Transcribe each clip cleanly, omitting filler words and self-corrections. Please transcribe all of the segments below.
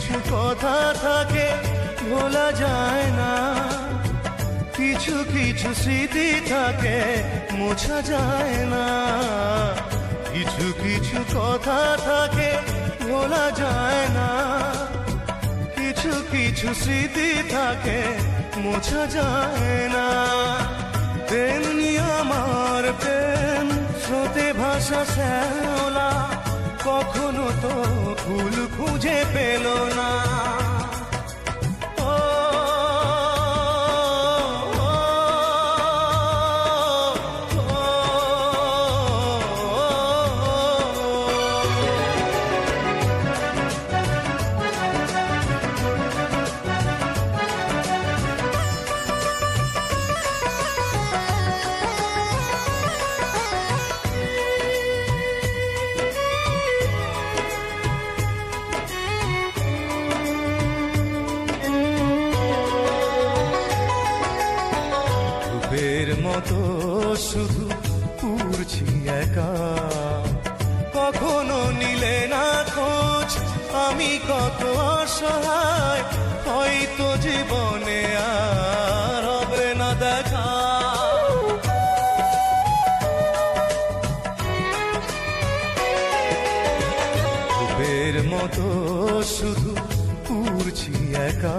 কিছু কথা থাকে ভোলা যায় না, কিছু কিছু স্মৃতি থাকে মোছা যায় না, কিছু কিছু কথা থাকে ভোলা যায় না, কিছু কিছু স্মৃতি থাকে মোছা যায় না। তেমনি আমার প্রেম স্রোতে ভাসা শ্যাওলা কখনো তো ফুল খুঁজে পেল না। মতো শুধু উড়ছি একা, কখনো নিলে না খোঁজ আমি কত অসহায়, হয়তো জীবনে আর হবে না দেখা। ডুবের মতো শুধু উড়ছি একা,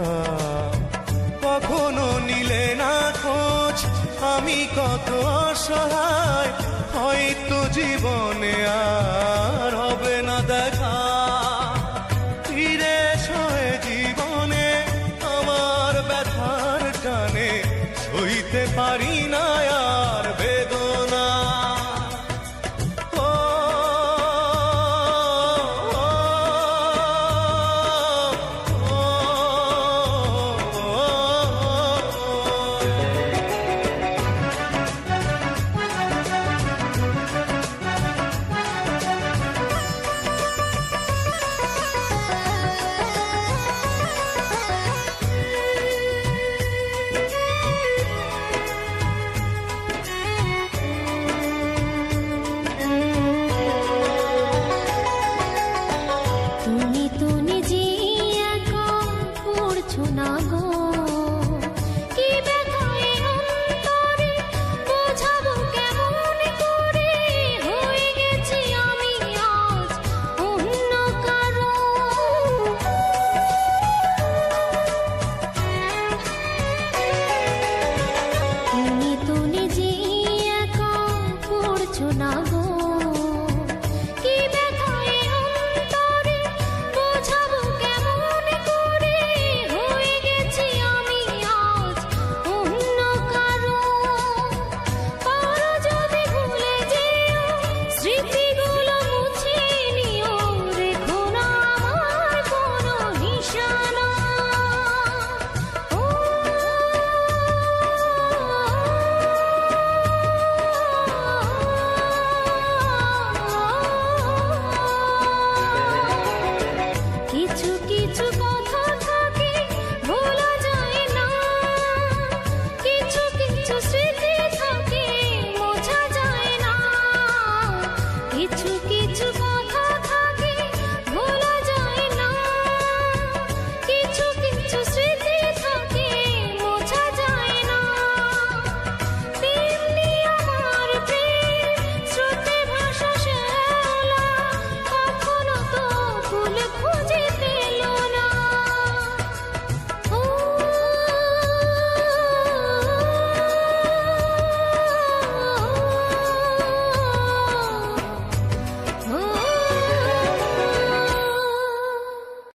কখনো নিলে না খোঁজ আমি কত অসহায়, হয়তো জীবনে আর হবে না দেখা। ফিরে সয়ে জীবনে আমার ব্যথার টানে সইতে পারি না আর বেদনা। তুমি তো নিজে একা পড়ছো না গো,